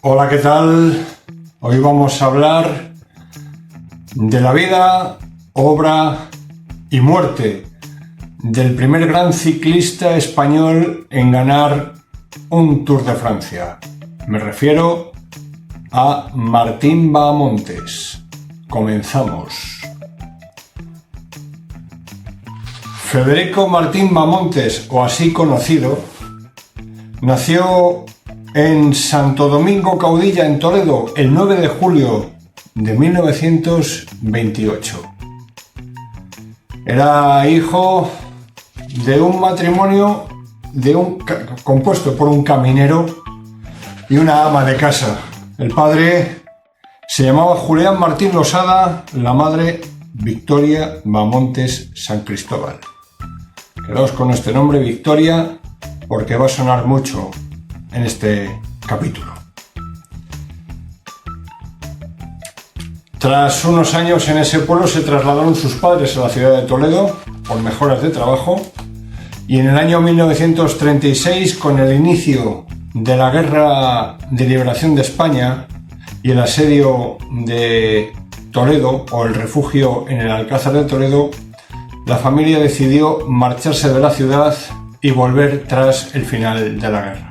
Hola, ¿qué tal? Hoy vamos a hablar de la vida, obra y muerte del primer gran ciclista español en ganar un Tour de Francia. Me refiero a Martín Bahamontes. Comenzamos. Federico Martín Bahamontes, o así conocido, nació en Santo Domingo Caudilla, en Toledo, el 9 de julio de 1928. Era hijo de un matrimonio compuesto por un caminero y una ama de casa. El padre se llamaba Julián Martín Losada, la madre Victoria Bahamontes San Cristóbal. Quedaos con este nombre, Victoria, porque va a sonar mucho en este capítulo. Tras unos años en ese pueblo se trasladaron sus padres a la ciudad de Toledo por mejoras de trabajo, y en el año 1936, con el inicio de la Guerra de Liberación de España y el asedio de Toledo, o el refugio en el Alcázar de Toledo, la familia decidió marcharse de la ciudad y volver tras el final de la guerra.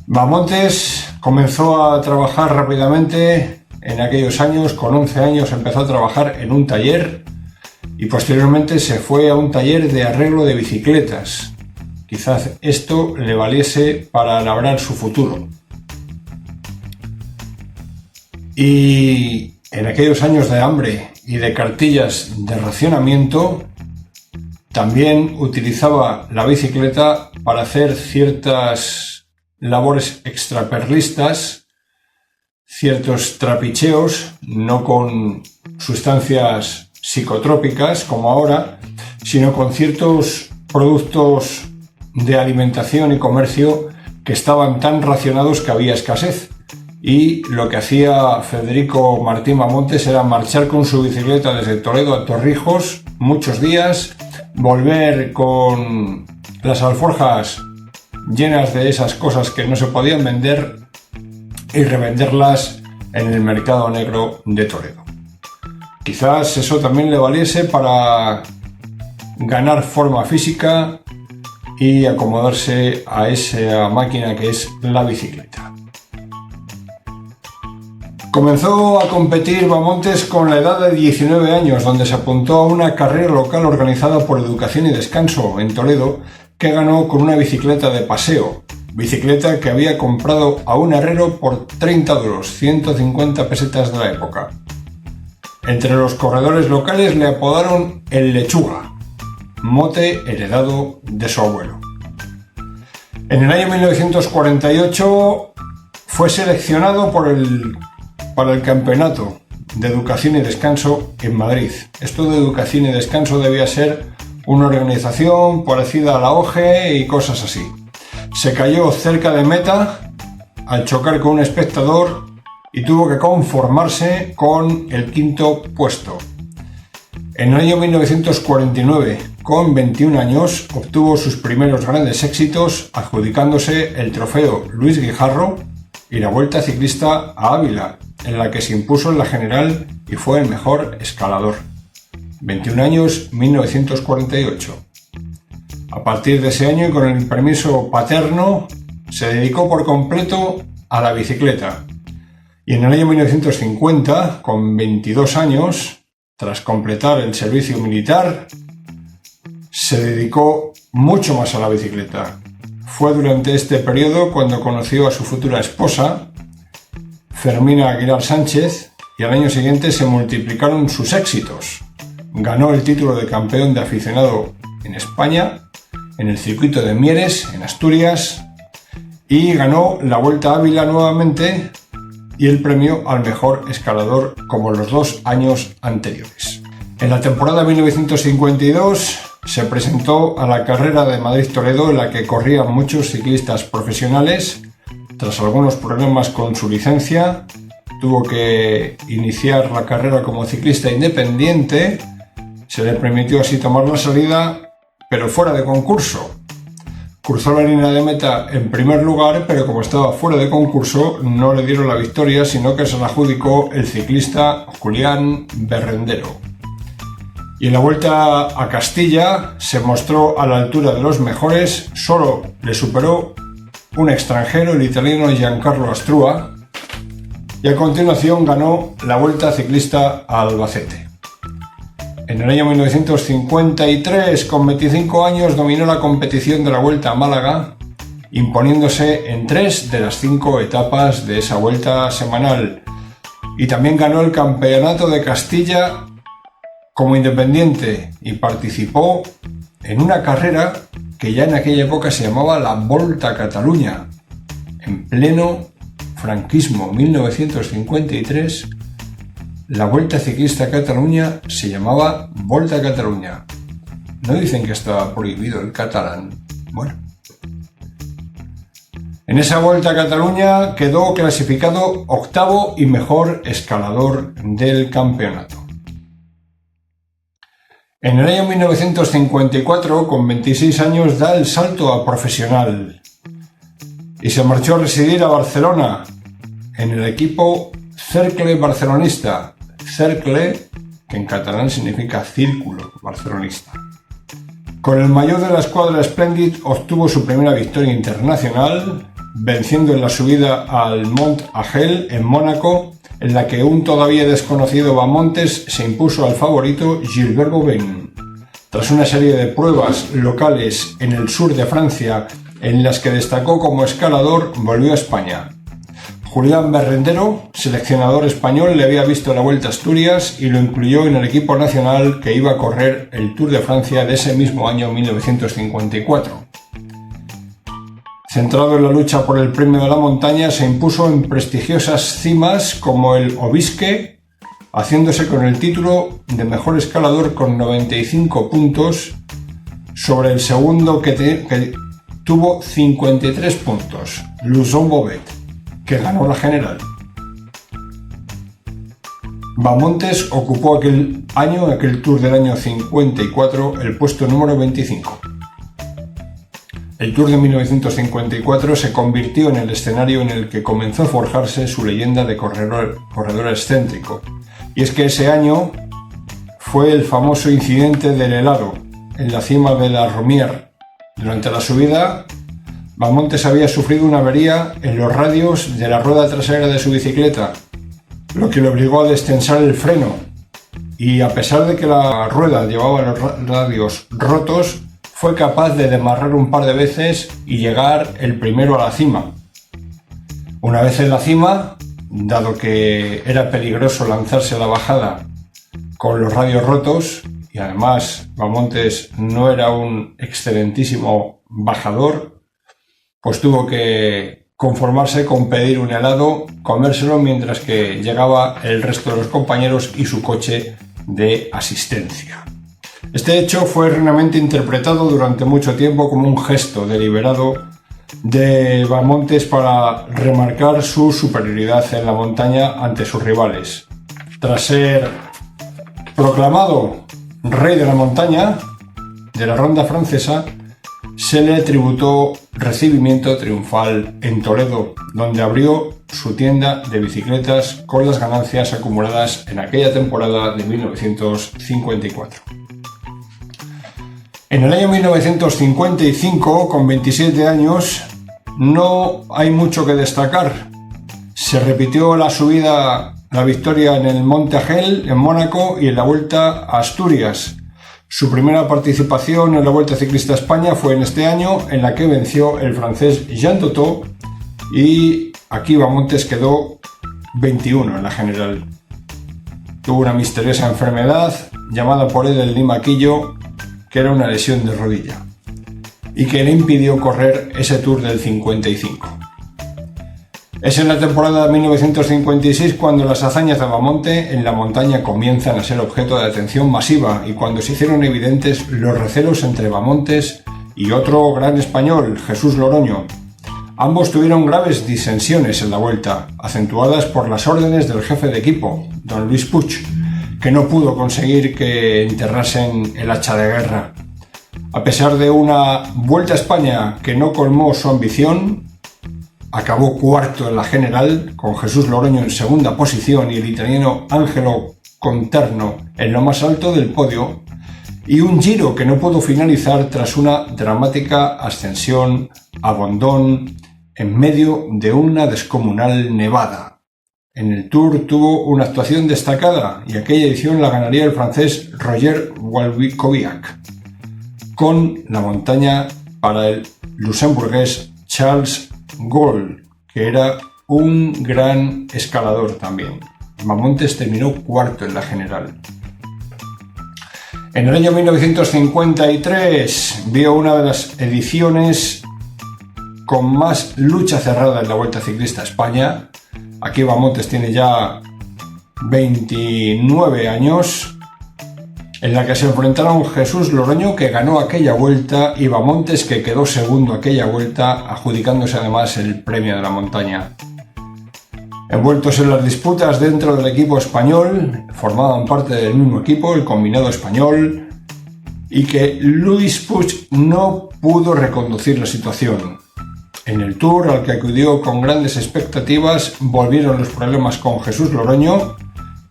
Bahamontes comenzó a trabajar rápidamente en aquellos años. Con 11 años empezó a trabajar en un taller y posteriormente se fue a un taller de arreglo de bicicletas. Quizás esto le valiese para labrar su futuro. Y en aquellos años de hambre y de cartillas de racionamiento, también utilizaba la bicicleta para hacer ciertas labores extraperlistas, ciertos trapicheos, no con sustancias psicotrópicas como ahora, sino con ciertos productos de alimentación y comercio que estaban tan racionados que había escasez. Y lo que hacía Federico Martín Bahamontes era marchar con su bicicleta desde Toledo a Torrijos muchos días, volver con las alforjas llenas de esas cosas que no se podían vender y revenderlas en el mercado negro de Toledo. Quizás eso también le valiese para ganar forma física y acomodarse a esa máquina que es la bicicleta. Comenzó a competir Bahamontes con la edad de 19 años, donde se apuntó a una carrera local organizada por Educación y Descanso en Toledo, que ganó con una bicicleta de paseo, bicicleta que había comprado a un herrero por 30 duros, 150 pesetas de la época. Entre los corredores locales le apodaron el Lechuga, mote heredado de su abuelo. En el año 1948 fue seleccionado para el Campeonato de Educación y Descanso en Madrid. Esto de Educación y Descanso debía ser una organización parecida a la OGE y cosas así. Se cayó cerca de meta al chocar con un espectador y tuvo que conformarse con el quinto puesto. En el año 1949, con 21 años, obtuvo sus primeros grandes éxitos adjudicándose el trofeo Luis Guijarro y la Vuelta Ciclista a Ávila, en la que se impuso en la general y fue el mejor escalador. 21 años, 1948. A partir de ese año, y con el permiso paterno, se dedicó por completo a la bicicleta. Y en el año 1950, con 22 años, tras completar el servicio militar, se dedicó mucho más a la bicicleta. Fue durante este periodo cuando conoció a su futura esposa, Fermina Aguilar Sánchez, y al año siguiente se multiplicaron sus éxitos. Ganó el título de campeón de aficionado en España, en el circuito de Mieres, en Asturias, y ganó la Vuelta a Ávila nuevamente y el premio al mejor escalador como los 2 años anteriores. En la temporada 1952 se presentó a la carrera de Madrid-Toledo, en la que corrían muchos ciclistas profesionales. Tras algunos problemas con su licencia, tuvo que iniciar la carrera como ciclista independiente. Se le permitió así tomar la salida, pero fuera de concurso. cruzó la línea de meta en primer lugar, pero como estaba fuera de concurso no le dieron la victoria, sino que se la adjudicó el ciclista Julián Berrendero. Y en la Vuelta a Castilla se mostró a la altura de los mejores, solo le superó un extranjero, el italiano Giancarlo Astrua, y a continuación ganó la Vuelta Ciclista a Albacete. En el año 1953, con 25 años, dominó la competición de la Vuelta a Málaga, imponiéndose en 3 de las 5 etapas de esa vuelta semanal. Y también ganó el Campeonato de Castilla como independiente y participó en una carrera que ya en aquella época se llamaba la Volta a Catalunya. En pleno franquismo, 1953, la Vuelta Ciclista a Catalunya se llamaba Volta a Catalunya. ¿No dicen que estaba prohibido el catalán? Bueno. En esa Vuelta a Catalunya quedó clasificado octavo y mejor escalador del campeonato. En el año 1954, con 26 años, da el salto a profesional y se marchó a residir a Barcelona en el equipo Cercle Barcelonista. Cercle, que en catalán significa círculo barcelonista. Con el maillot de la escuadra Splendid obtuvo su primera victoria internacional, venciendo en la subida al Mont Agel en Mónaco, en la que un todavía desconocido Bahamontes se impuso al favorito Gilbert Boven. Tras una serie de pruebas locales en el sur de Francia, en las que destacó como escalador, volvió a España. Julián Berrendero, seleccionador español, le había visto la Vuelta a Asturias y lo incluyó en el equipo nacional que iba a correr el Tour de Francia de ese mismo año 1954. Centrado en la lucha por el premio de la montaña, se impuso en prestigiosas cimas como el Obisque, haciéndose con el título de mejor escalador con 95 puntos sobre el segundo que tuvo 53 puntos, Lusson Bobet, que ganó la general. Bahamontes ocupó aquel Tour del año 54, el puesto número 25. El Tour de 1954 se convirtió en el escenario en el que comenzó a forjarse su leyenda de corredor excéntrico. Y es que ese año fue el famoso incidente del helado en la cima de la Romier. Durante la subida, Bahamontes había sufrido una avería en los radios de la rueda trasera de su bicicleta, lo que le obligó a destensar el freno. Y a pesar de que la rueda llevaba los radios rotos, fue capaz de demarrar un par de veces y llegar el primero a la cima. Una vez en la cima, dado que era peligroso lanzarse a la bajada con los radios rotos, y además Bahamontes no era un excelentísimo bajador, pues tuvo que conformarse con pedir un helado, comérselo mientras que llegaba el resto de los compañeros y su coche de asistencia. Este hecho fue erróneamente interpretado durante mucho tiempo como un gesto deliberado de Bahamontes para remarcar su superioridad en la montaña ante sus rivales. Tras ser proclamado rey de la montaña de la ronda francesa, se le tributó recibimiento triunfal en Toledo, donde abrió su tienda de bicicletas con las ganancias acumuladas en aquella temporada de 1954. En el año 1955, con 27 años, no hay mucho que destacar. Se repitió la victoria en el Monte Agel, en Mónaco, y en la Vuelta a Asturias. Su primera participación en la Vuelta Ciclista a España fue en este año, en la que venció el francés Jean Todt, y aquí Bahamontes quedó 21 en la general. Tuvo una misteriosa enfermedad llamada por él el limaquillo, que era una lesión de rodilla, y que le impidió correr ese Tour del 55. Es en la temporada de 1956 cuando las hazañas de Bahamontes en la montaña comienzan a ser objeto de atención masiva y cuando se hicieron evidentes los recelos entre Bahamontes y otro gran español, Jesús Loroño. Ambos tuvieron graves disensiones en la vuelta, acentuadas por las órdenes del jefe de equipo, don Luis Puig, que no pudo conseguir que enterrasen el hacha de guerra. A pesar de una Vuelta a España que no colmó su ambición, acabó cuarto en la general, con Jesús Loroño en segunda posición y el italiano Angelo Conterno en lo más alto del podio, y un Giro que no pudo finalizar tras una dramática ascensión a Bondón en medio de una descomunal nevada. En el Tour tuvo una actuación destacada y aquella edición la ganaría el francés Roger Walkowiak, con la montaña para el luxemburgués Charles Gaulle, que era un gran escalador también. Bahamontes terminó cuarto en la general. En el año 1953 vio una de las ediciones con más lucha cerrada en la Vuelta Ciclista a España. Aquí Bahamontes tiene ya 29 años, en la que se enfrentaron Jesús Loroño, que ganó aquella vuelta, y Bahamontes, que quedó segundo aquella vuelta, adjudicándose además el premio de la montaña. Envueltos en las disputas dentro del equipo español, formaban parte del mismo equipo, el combinado español, y que Luis Puig no pudo reconducir la situación. En el Tour, al que acudió con grandes expectativas, volvieron los problemas con Jesús Loroño,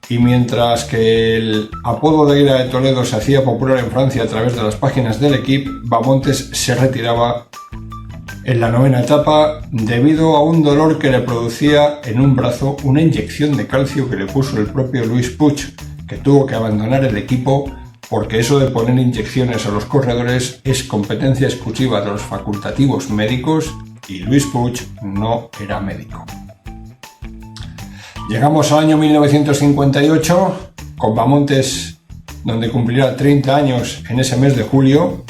y mientras que el apodo de Águila de Toledo se hacía popular en Francia a través de las páginas del equipo, Bahamontes se retiraba en la novena etapa debido a un dolor que le producía en un brazo una inyección de calcio que le puso el propio Luis Puig, que tuvo que abandonar el equipo porque eso de poner inyecciones a los corredores es competencia exclusiva de los facultativos médicos y Luis Puig no era médico. Llegamos al año 1958 con Bahamontes, donde cumplirá 30 años en ese mes de julio,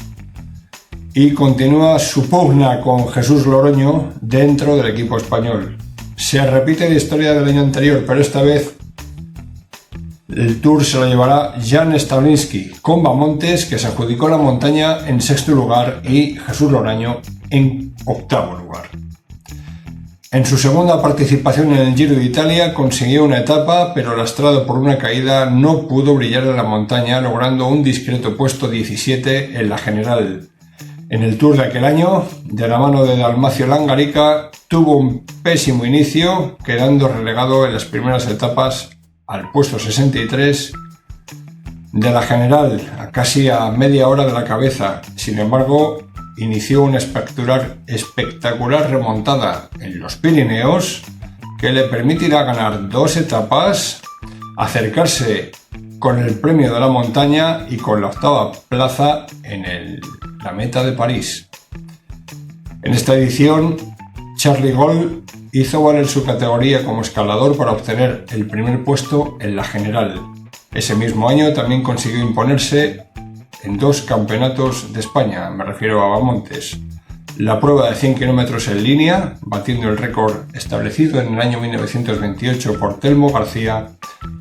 y continúa su pugna con Jesús Loroño dentro del equipo español. Se repite la historia del año anterior, pero esta vez el Tour se lo llevará Jan Stawlinski, con Bahamontes, que se adjudicó la montaña en sexto lugar, y Jesús Loroño en octavo lugar. En su segunda participación en el Giro de Italia consiguió una etapa, pero lastrado por una caída no pudo brillar en la montaña, logrando un discreto puesto 17 en la general. En el Tour de aquel año, de la mano de Dalmacio Langarica, tuvo un pésimo inicio, quedando relegado en las primeras etapas al puesto 63 de la general, casi a media hora de la cabeza. Sin embargo, inició una espectacular remontada en los Pirineos que le permitirá ganar 2 etapas, acercarse con el premio de la montaña y con la octava plaza en la meta de París. En esta edición, Charles Gaulle hizo valer su categoría como escalador para obtener el primer puesto en la general. Ese mismo año también consiguió imponerse en 2 campeonatos de España, me refiero a Bahamontes. La prueba de 100 kilómetros en línea, batiendo el récord establecido en el año 1928 por Telmo García,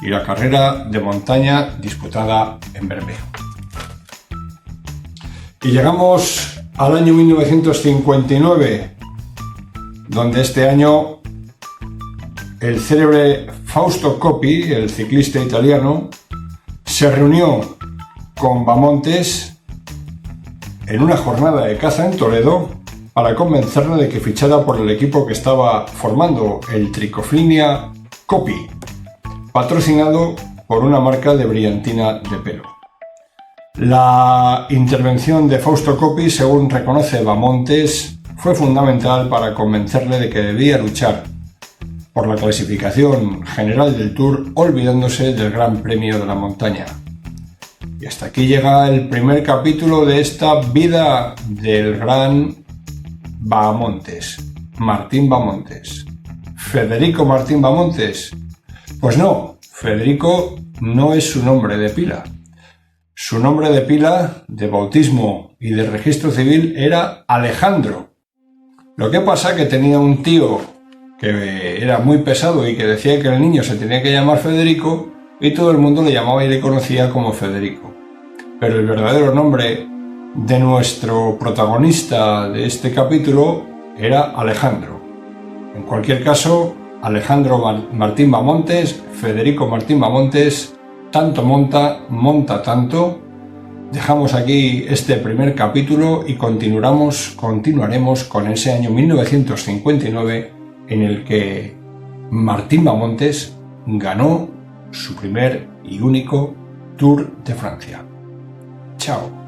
y la carrera de montaña disputada en Bermeo. Y llegamos al año 1959, donde este año el célebre Fausto Coppi, el ciclista italiano, se reunió con Bahamontes en una jornada de caza en Toledo para convencerle de que fichara por el equipo que estaba formando, el Tricoflinia Coppi, patrocinado por una marca de brillantina de pelo. La intervención de Fausto Coppi, según reconoce Bahamontes, fue fundamental para convencerle de que debía luchar por la clasificación general del Tour, olvidándose del Gran Premio de la Montaña. Y hasta aquí llega el primer capítulo de esta vida del gran Bahamontes, Martín Bahamontes. ¿Federico Martín Bahamontes? Pues no, Federico no es su nombre de pila. Su nombre de pila, de bautismo y de registro civil era Alejandro. Lo que pasa que tenía un tío que era muy pesado y que decía que el niño se tenía que llamar Federico, y todo el mundo le llamaba y le conocía como Federico. Pero el verdadero nombre de nuestro protagonista de este capítulo era Alejandro. En cualquier caso, Alejandro Martín Bahamontes, Federico Martín Bahamontes, tanto monta tanto, Dejamos aquí este primer capítulo y continuaremos con ese año 1959 en el que Martín Bamontes ganó su primer y único Tour de Francia. Chao.